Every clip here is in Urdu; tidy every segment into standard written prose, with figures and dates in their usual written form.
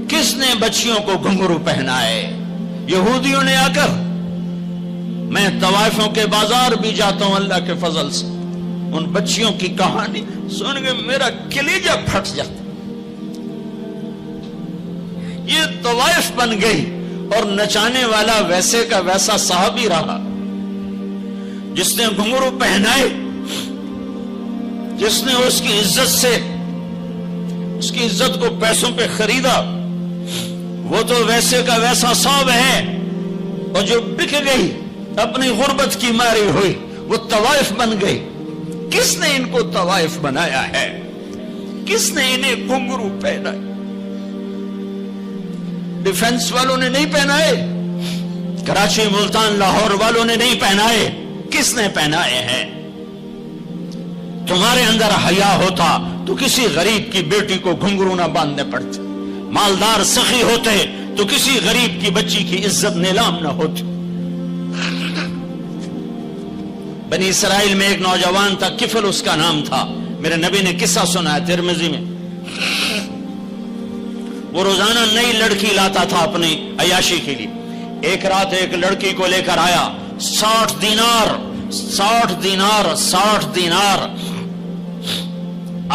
کس نے بچیوں کو گھنگرو پہنائے؟ یہودیوں نے آ کر، میں طوائفوں کے بازار بھی جاتا ہوں اللہ کے فضل سے، ان بچیوں کی کہانی سن کے میرا کلیجہ پھٹ جاتا۔ یہ طوائف بن گئی اور نچانے والا ویسے کا ویسا صحابی رہا، جس نے گھنگرو پہنائے، جس نے اس کی عزت سے، اس کی عزت کو پیسوں پہ خریدا، وہ تو ویسے کا ویسا صاحب ہے۔ اور جو بک گئی، اپنی غربت کی ماری ہوئی، وہ طوائف بن گئی۔ کس نے ان کو طوائف بنایا ہے؟ کس نے انہیں گھنگرو پہنائے؟ ڈیفنس والوں نے نہیں پہنائے، کراچی، ملتان، لاہور والوں نے نہیں پہنائے، کس نے پہنائے ہیں؟ تمہارے اندر حیا ہوتا تو کسی غریب کی بیٹی کو گھنگرو نہ باندھنے پڑتے، مالدار سخی ہوتے تو کسی غریب کی بچی کی عزت نیلام نہ ہوتی۔ بنی اسرائیل میں ایک نوجوان تھا، کفل اس کا نام تھا، میرے نبی نے قصہ سنا ہے ترمذی میں۔ وہ روزانہ نئی لڑکی لاتا تھا اپنی عیاشی کے لیے۔ ایک رات ایک لڑکی کو لے کر آیا، 60 دینار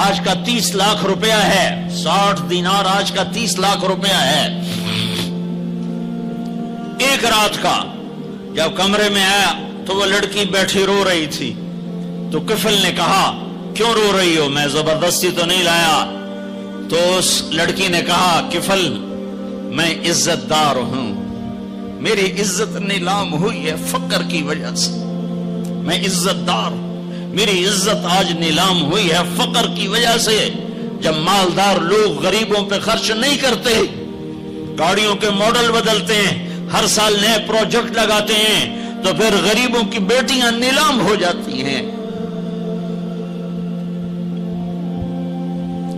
آج کا 30 لاکھ روپیہ ہے، 60 دینار آج کا 30 لاکھ روپیہ ہے۔ ایک رات کا جب کمرے میں آیا تو وہ لڑکی بیٹھی رو رہی تھی، تو کفل نے کہا کیوں رو رہی ہو؟ میں زبردستی تو نہیں لایا۔ تو اس لڑکی نے کہا کفل میں عزت دار ہوں، میری عزت نیلام ہوئی ہے فقر کی وجہ سے، میں عزت دار ہوں، میری عزت آج نیلام ہوئی ہے فقر کی وجہ سے۔ جب مالدار لوگ غریبوں پہ خرچ نہیں کرتے، گاڑیوں کے ماڈل بدلتے ہیں، ہر سال نئے پروجیکٹ لگاتے ہیں، تو پھر غریبوں کی بیٹیاں نیلام ہو جاتی ہیں۔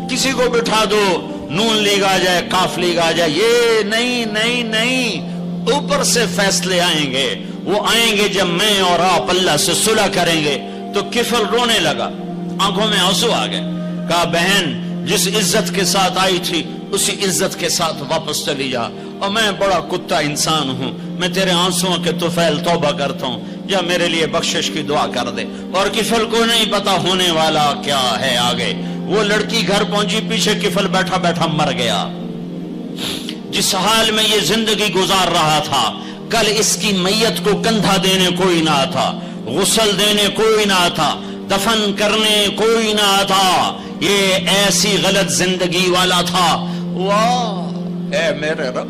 کسی کو بٹھا دو، نون لیگ آ جائے، کاف لیگ آ جائے، یہ نہیں، اوپر سے فیصلے آئیں گے۔ وہ آئیں گے جب میں اور آپ اللہ سے صلح کریں گے۔ تو کفل رونے لگا، آنکھوں میں آنسو آ گئے، کہا بہن جس عزت کے ساتھ آئی تھی اسی عزت کے ساتھ واپس چلی جا، اور میں بڑا کتا انسان ہوں، میں تیرے آنسوں کے طفیل توبہ کرتا ہوں، یا میرے لیے بخشش کی دعا کر دے۔ اور کفل کو نہیں پتا ہونے والا کیا ہے آگے۔ وہ لڑکی گھر پہنچی، پیچھے کفل بیٹھا بیٹھا مر گیا۔ جس حال میں یہ زندگی گزار رہا تھا، کل اس کی میت کو کندھا دینے کوئی نہ تھا، غسل دینے کوئی نہ تھا، دفن کرنے کوئی نہ تھا۔ یہ ایسی غلط زندگی والا تھا۔ واہ اے میرے رب،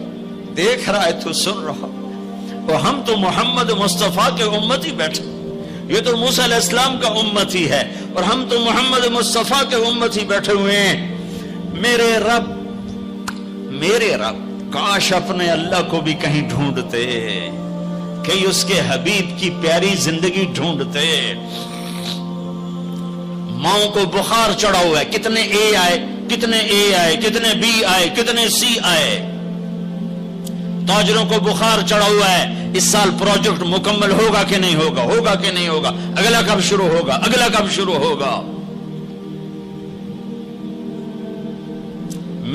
دیکھ رہا ہے تو سن رہا، اور ہم تو محمد مصطفیٰ کے امتی بیٹھے، یہ تو موسیٰ علیہ السلام کا امتی ہے، اور ہم تو محمد مصطفیٰ کے امتی بیٹھے ہوئے ہیں۔ میرے رب کاش اپنے اللہ کو بھی کہیں ڈھونڈتے، کہیں اس کے حبیب کی پیاری زندگی ڈھونڈتے۔ ماؤں کو بخار چڑھا ہوا ہے، کتنے اے آئے، کتنے بی آئے، کتنے سی آئے۔ تاجروں کو بخار چڑھا ہوا ہے، اس سال پروجیکٹ مکمل ہوگا کہ نہیں ہوگا، اگلا کب شروع ہوگا۔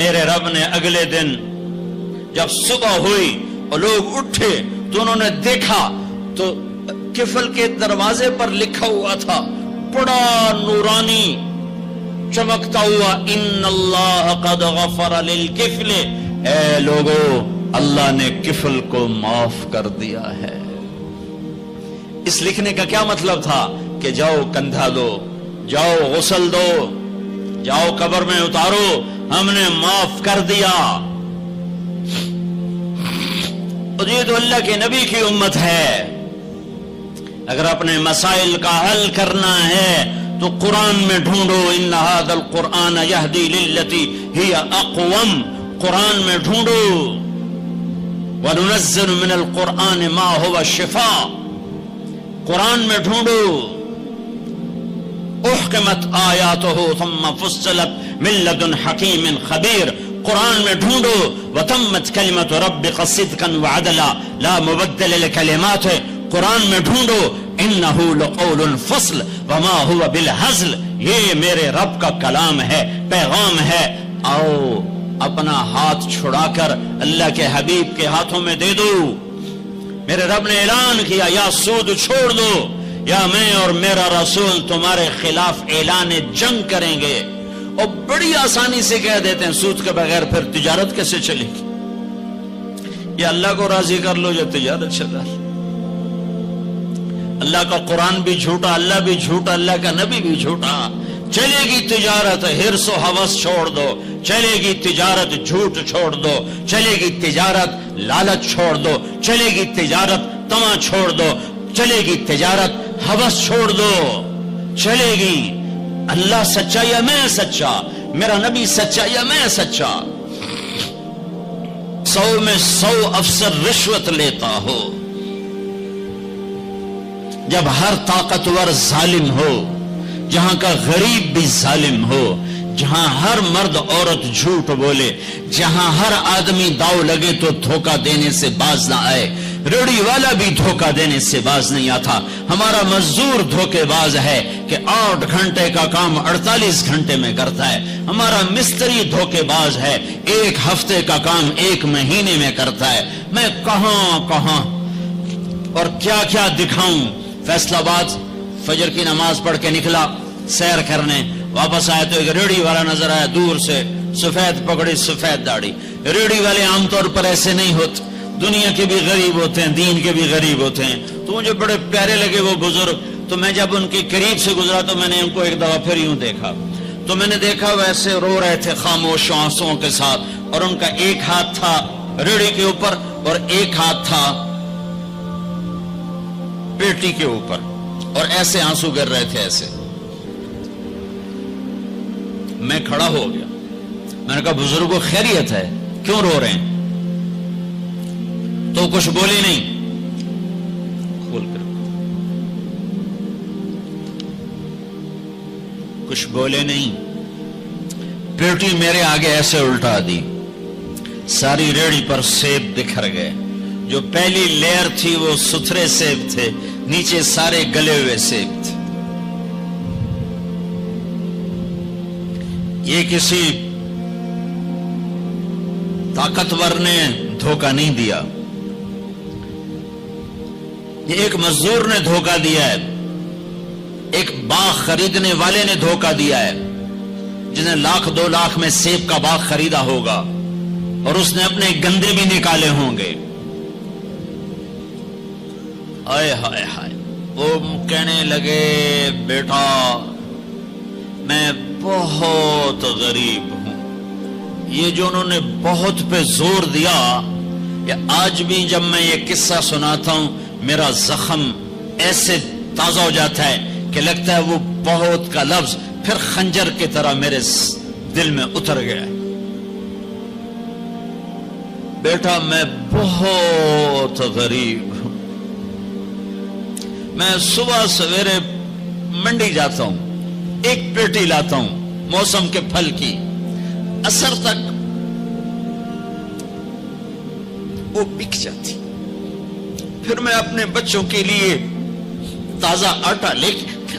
میرے رب نے اگلے دن جب صبح ہوئی اور لوگ اٹھے تو انہوں نے دیکھا تو کفل کے دروازے پر لکھا ہوا تھا بڑا نورانی چمکتا ہوا، ان اللہ قد غفر للکفل، اے لوگو اللہ نے کفل کو معاف کر دیا ہے۔ اس لکھنے کا کیا مطلب تھا کہ جاؤ کندھا دو، جاؤ غسل دو، جاؤ قبر میں اتارو، ہم نے معاف کر دیا۔ اور یہ تو اللہ کے نبی کی امت ہے۔ اگر اپنے مسائل کا حل کرنا ہے تو قرآن میں ڈھونڈو، ان ھذا القرآن یہدی للتی ہی اقوم، قرآن میں ڈھونڈو۔ وَنُنَزِّلُ مِنَ الْقُرْآنِ مَا هُوَ شِفَاء، قرآن میں ڈھونڈو۔ احکمت آیاتہ ثم فصلت من لدن حکیم خبیر، قرآن میں ڈھونڈو۔ وتمت کلمۃ ربک صدقا وعدلا لا مبدل لکلماتہ، قرآن میں ڈھونڈو۔ انہ لقول فصل وما هو بالہزل، یہ میرے رب کا کلام ہے، پیغام ہے۔ آؤ اپنا ہاتھ چھڑا کر اللہ کے حبیب کے ہاتھوں میں دے دو. میرے رب نے اعلان کیا یا سود چھوڑ دو یا میں اور میرا رسول تمہارے خلاف اعلان جنگ کریں گے. اور بڑی آسانی سے کہہ دیتے ہیں سود کے بغیر پھر تجارت کیسے چلے گی؟ یا اللہ کو راضی کر لو یا تجارت چلا. اللہ کا قرآن بھی جھوٹا، اللہ بھی جھوٹا، اللہ کا نبی بھی جھوٹا. چلے گی تجارت ہرس و ہوس چھوڑ دو، چلے گی تجارت جھوٹ چھوڑ دو، چلے گی تجارت لالچ چھوڑ دو، چلے گی تجارت طمع چھوڑ دو، چلے گی تجارت ہوس چھوڑ دو. چلے گی اللہ سچا یا میں سچا، میرا نبی سچا یا میں سچا. 100 میں 100 افسر رشوت لیتا ہو، جب ہر طاقتور ظالم ہو، جہاں کا غریب بھی ظالم ہو، جہاں ہر مرد عورت جھوٹ بولے، جہاں ہر آدمی داؤ لگے تو دھوکہ دینے سے باز نہ آئے، ریڑھی والا بھی دھوکہ دینے سے باز نہیں آتا. ہمارا مزدور دھوکے باز ہے کہ 8 گھنٹے کا کام 48 گھنٹے میں کرتا ہے. ہمارا مستری دھوکے باز ہے، 1 ہفتے کا کام 1 مہینے میں کرتا ہے. میں کہاں کہاں اور کیا کیا دکھاؤں. فیصل آباد فجر کی نماز پڑھ کے نکلا سیر کرنے، واپس آیا تو ایک ریڑھی والا نظر آیا دور سے، سفید پگڑی سفید داڑھی. ریڑھی والے عام طور پر ایسے نہیں ہوتے، دنیا کے بھی غریب ہوتے ہیں، دین کے بھی غریب ہوتے ہیں. تو مجھے بڑے پیارے لگے وہ بزرگ. تو میں جب ان کے قریب سے گزرا تو میں نے ان کو ایک دفعہ پھر یوں دیکھا، تو میں نے دیکھا ویسے رو رہے تھے خاموش آنسوؤں کے ساتھ، اور ان کا ایک ہاتھ تھا ریڑھی کے اوپر اور ایک ہاتھ تھا پیٹی کے اوپر، اور ایسے آنسو گر رہے تھے ایسے. میں کھڑا ہو گیا، میں نے کہا بزرگوں خیریت ہے، کیوں رو رہے ہیں؟ تو کچھ بولی نہیں. کھول کر کچھ بولے نہیں، پیٹی میرے آگے ایسے الٹا دی، ساری ریڑھی پر سیب بکھر گئے. جو پہلی لیئر تھی وہ ستھرے سیب تھے، نیچے سارے گلے ہوئے سیب تھے. یہ کسی طاقتور نے دھوکہ نہیں دیا، یہ ایک مزدور نے دھوکہ دیا ہے، ایک باغ خریدنے والے نے دھوکہ دیا ہے، جس نے 1,00,000 2 لاکھ میں سیب کا باغ خریدا ہوگا اور اس نے اپنے گندے بھی نکالے ہوں گے. ہائے ہائے ہائے. وہ کہنے لگے بیٹا میں بہت غریب ہوں. یہ جو انہوں نے بہت پہ زور دیا، یا آج بھی جب میں یہ قصہ سناتا ہوں میرا زخم ایسے تازہ ہو جاتا ہے کہ لگتا ہے وہ بہت کا لفظ پھر خنجر کی طرح میرے دل میں اتر گیا. بیٹا میں بہت غریب ہوں، میں صبح سویرے منڈی جاتا ہوں، ایک پیٹی لاتا ہوں موسم کے پھل کی، عصر تک وہ بک جاتی، پھر میں اپنے بچوں کے لیے تازہ آٹا لے کے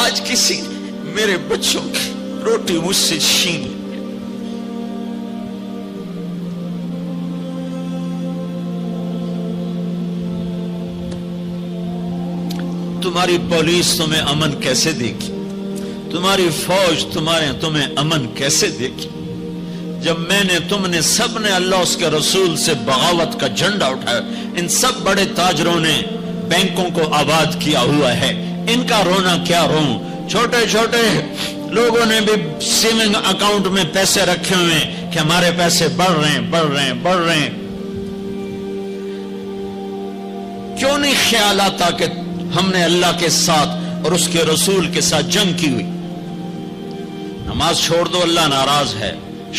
آج کسی میرے بچوں کی روٹی مجھ سے چھین لی. تمہاری پولیس تمہیں امن کیسے دے گی؟ تمہاری فوج تمہیں امن کیسے دے گی؟ جب میں نے تم نے سب نے اللہ اس کے رسول سے بغاوت کا جھنڈا اٹھایا. ان سب بڑے تاجروں نے بینکوں کو آباد کیا ہوا ہے، ان کا رونا کیا روں؟ چھوٹے چھوٹے لوگوں نے بھی سیونگ اکاؤنٹ میں پیسے رکھے ہوئے کہ ہمارے پیسے بڑھ رہے ہیں بڑھ رہے ہیں بڑھ رہے ہیں. کیوں نہیں خیال آتا کہ ہم نے اللہ کے ساتھ اور اس کے رسول کے ساتھ جنگ کی ہوئی؟ نماز چھوڑ دو اللہ ناراض ہے،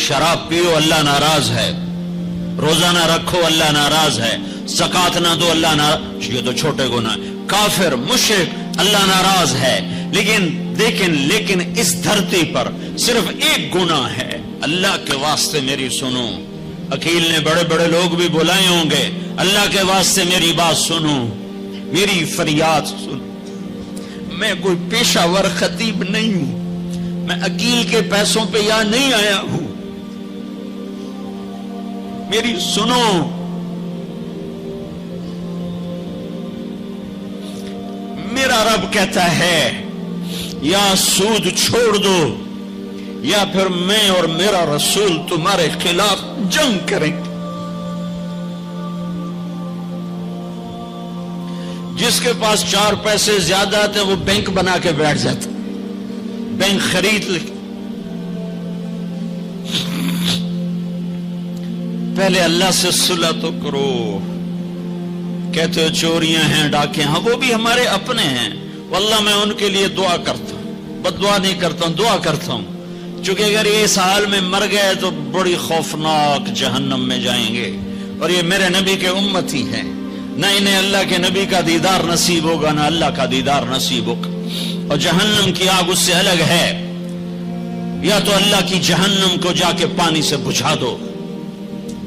شراب پیو اللہ ناراض ہے، روزہ نہ رکھو اللہ ناراض ہے، زکات نہ دو اللہ ناراض. یہ تو چھوٹے گناہ. کافر مشرک اللہ ناراض ہے، لیکن اس دھرتی پر صرف ایک گناہ ہے. اللہ کے واسطے میری سنو. عقیل نے بڑے بڑے لوگ بھی بلائے ہوں گے، اللہ کے واسطے میری بات سنو، میری فریاد سن. میں کوئی پیشہ ور خطیب نہیں ہوں، میں عقیل کے پیسوں پہ یہاں نہیں آیا ہوں. میری سنو، میرا رب کہتا ہے یا سود چھوڑ دو یا پھر میں اور میرا رسول تمہارے خلاف جنگ کریں گے۔ جس کے پاس 4 پیسے زیادہ آتے وہ بینک بنا کے بیٹھ جاتا، بینک خرید لے۔ پہلے اللہ سے صلح تو کرو۔ کہتے ہو چوریاں ہیں، ڈاکے ہیں، وہ بھی ہمارے اپنے ہیں، واللہ میں ان کے لیے دعا کرتا ہوں، بد دعا نہیں کرتا ہوں، دعا کرتا ہوں، چونکہ اگر یہ اس حال میں مر گئے تو بڑی خوفناک جہنم میں جائیں گے، اور یہ میرے نبی کے امتی ہیں، نہ انہیں اللہ کے نبی کا دیدار نصیب ہوگا نہ اللہ کا دیدار نصیب ہوگا، اور جہنم کی آگ اس سے الگ ہے۔ یا تو اللہ کی جہنم کو جا کے پانی سے بجھا دو،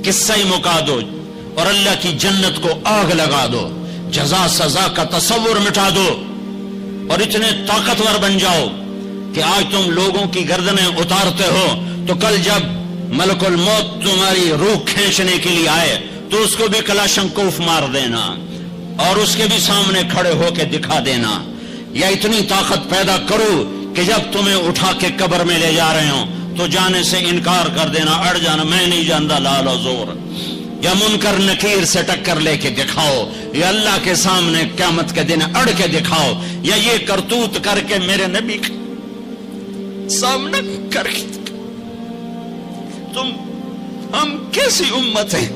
قصہ ہی مکا دو، اور اللہ کی جنت کو آگ لگا دو، جزا سزا کا تصور مٹا دو، اور اتنے طاقتور بن جاؤ کہ آج تم لوگوں کی گردنیں اتارتے ہو تو کل جب ملک الموت تمہاری روح کھینچنے کے لیے آئے تو اس کو بھی کلاشنکوف مار دینا اور اس کے بھی سامنے کھڑے ہو کے دکھا دینا، یا اتنی طاقت پیدا کرو کہ جب تمہیں اٹھا کے قبر میں لے جا رہے ہوں تو جانے سے انکار کر دینا، اڑ جانا، میں نہیں جانتا لال و زور، یا منکر نکیر سے ٹکر لے کے دکھاؤ، یا اللہ کے سامنے قیامت کے دن اڑ کے دکھاؤ، یا یہ کرتوت کر کے میرے نبی کا سامنا کر کے ہم کیسی امت ہیں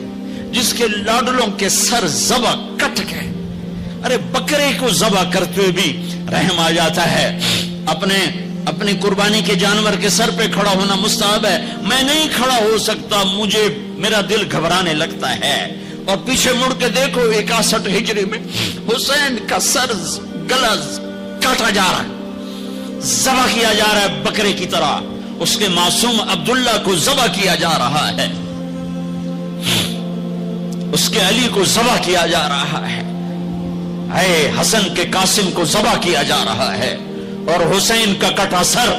جس کے لاڈلوں کے سر ذبح کٹ گئے۔ ارے بکرے کو ذبح کرتے ہوئے بھی رحم آ جاتا ہے۔ اپنی قربانی کے جانور کے سر پہ کھڑا ہونا مستحب ہے، میں نہیں کھڑا ہو سکتا، مجھے میرا دل گھبرانے لگتا ہے۔ اور پیچھے مڑ کے دیکھو 61 ہجری میں حسین کا سر گلا کاٹا جا رہا ہے، ذبح کیا جا رہا ہے بکرے کی طرح، اس کے معصوم عبداللہ کو ذبح کیا جا رہا ہے، اس کے علی کو ذبح کیا جا رہا ہے، اے حسن کے قاسم کو ذبح کیا جا رہا ہے، اور حسین کا کٹا سر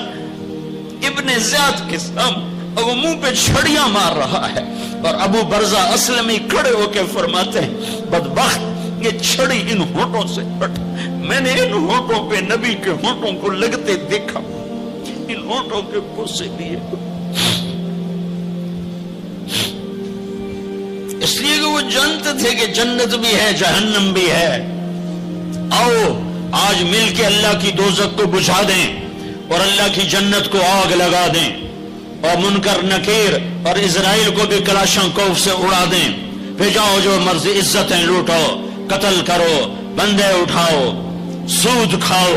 ابن زیاد کے سامنے وہ منہ پہ چھڑیاں مار رہا ہے، اور ابو برزہ اسلمی کھڑے ہو کے فرماتے ہیں بدبخت یہ چھڑی ان ہونٹوں سے ہٹ، میں نے ان ہونٹوں پہ نبی کے ہونٹوں کو لگتے دیکھا، ان ہونٹوں کے بوسے لیے، اس لیے کہ وہ جانتے تھے کہ جنت بھی ہے جہنم بھی ہے۔ آؤ آج مل کے اللہ کی دوزخ کو بجھا دیں اور اللہ کی جنت کو آگ لگا دیں، اور منکر نکیر اور اسرائیل کو بھی کلاشنکوف سے اڑا دیں، پھر جاؤ جو مرضی عزتیں لوٹو، قتل کرو، بندے اٹھاؤ، سود کھاؤ،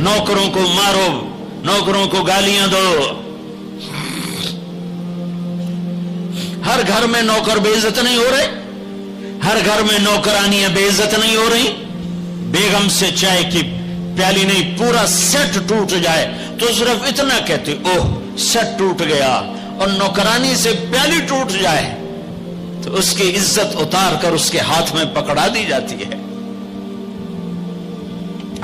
نوکروں کو مارو، نوکروں کو گالیاں دو۔ ہر گھر میں نوکر بے عزت نہیں ہو رہے، ہر گھر میں نوکرانیاں بے عزت نہیں ہو رہی۔ بیگم سے چائے کی پیالی نہیں پورا سیٹ ٹوٹ جائے تو صرف اتنا کہتے اوہ سیٹ ٹوٹ گیا، اور نوکرانی سے پیالی ٹوٹ جائے تو اس کی عزت اتار کر اس کے ہاتھ میں پکڑا دی جاتی ہے۔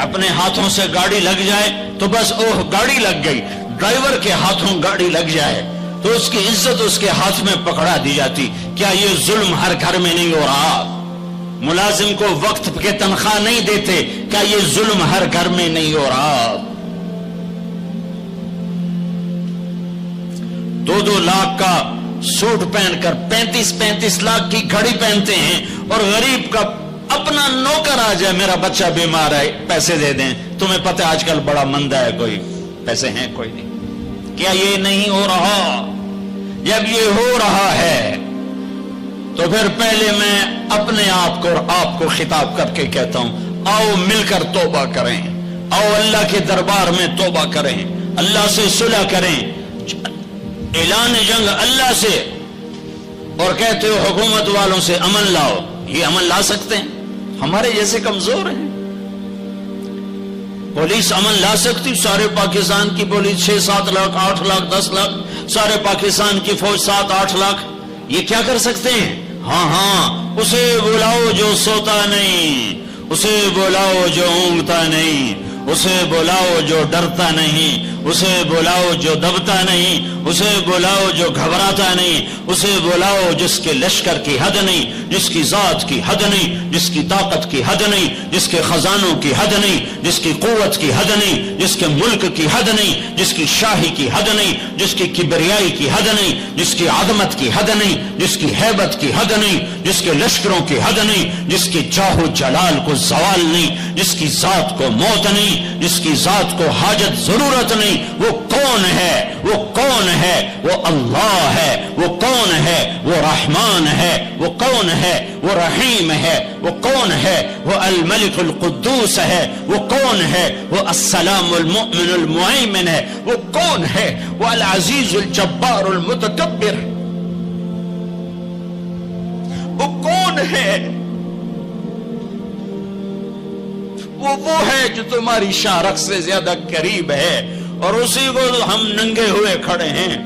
اپنے ہاتھوں سے گاڑی لگ جائے تو بس اوہ گاڑی لگ گئی، ڈرائیور کے ہاتھوں گاڑی لگ جائے تو اس کی عزت اس کے ہاتھ میں پکڑا دی جاتی۔ کیا یہ ظلم ہر گھر میں نہیں ہو رہا؟ ملازم کو وقت کے تنخواہ نہیں دیتے، کیا یہ ظلم ہر گھر میں نہیں ہو رہا؟ 2-2 لاکھ کا سوٹ پہن کر 35 لاکھ کی گھڑی پہنتے ہیں، اور غریب کا اپنا نوکر آ جائے میرا بچہ بیمار ہے پیسے دے دیں، تمہیں پتہ آج کل بڑا مندہ ہے، کوئی پیسے ہیں کوئی نہیں۔ کیا یہ نہیں ہو رہا؟ جب یہ ہو رہا ہے تو پھر پہلے میں اپنے آپ کو اور آپ کو خطاب کر کے کہتا ہوں آؤ مل کر توبہ کریں، آؤ اللہ کے دربار میں توبہ کریں، اللہ سے صلح کریں، اعلان جنگ اللہ سے، اور کہتے ہو حکومت والوں سے امن لاؤ، یہ امن لا سکتے ہیں؟ ہمارے جیسے کمزور ہیں۔ پولیس امن لا سکتی؟ سارے پاکستان کی پولیس 6-7 لاکھ 8 لاکھ 10 لاکھ، سارے پاکستان کی فوج 7-8 لاکھ، یہ کیا کر سکتے ہیں؟ ہاں اسے بلاؤ جو سوتا نہیں، اسے بلاؤ جو اونگتا نہیں، اسے بلاؤ جو ڈرتا نہیں، اسے بلاؤ جو دبتا نہیں، اسے بلاؤ جو گھبراتا نہیں، اسے بلاؤ جس کے لشکر کی حد نہیں، جس کی ذات کی حد نہیں، جس کی طاقت کی حد نہیں، جس کے خزانوں کی حد نہیں، جس کی قوت کی حد نہیں، جس کے ملک کی حد نہیں، جس کی شاہی کی حد نہیں، جس کی کبریائی کی حد نہیں، جس کی عظمت کی حد نہیں، جس کی ہیبت کی حد نہیں، جس کے لشکروں کی حد نہیں، جس کی جاہ و جلال کو زوال نہیں، جس کی ذات کو موت نہیں، جس کی ذات کو حاجت ضرورت نہیں۔ وہ کون ہے؟ وہ کون ہے؟ وہ اللہ ہے۔ وہ کون ہے؟ وہ رحمان ہے۔ وہ کون ہے؟ وہ رحیم ہے۔ وہ کون ہے؟ وہ الملک القدوس ہے۔ وہ کون ہے؟ وہ السلام المؤمن المہیمن ہے۔ وہ کون ہے؟ وہ العزیز الجبار المتکبر۔ وہ کون ہے؟ وہ ہے جو تمہاری شارخ سے زیادہ قریب ہے، اور اسی کو ہم ننگے ہوئے کھڑے ہیں۔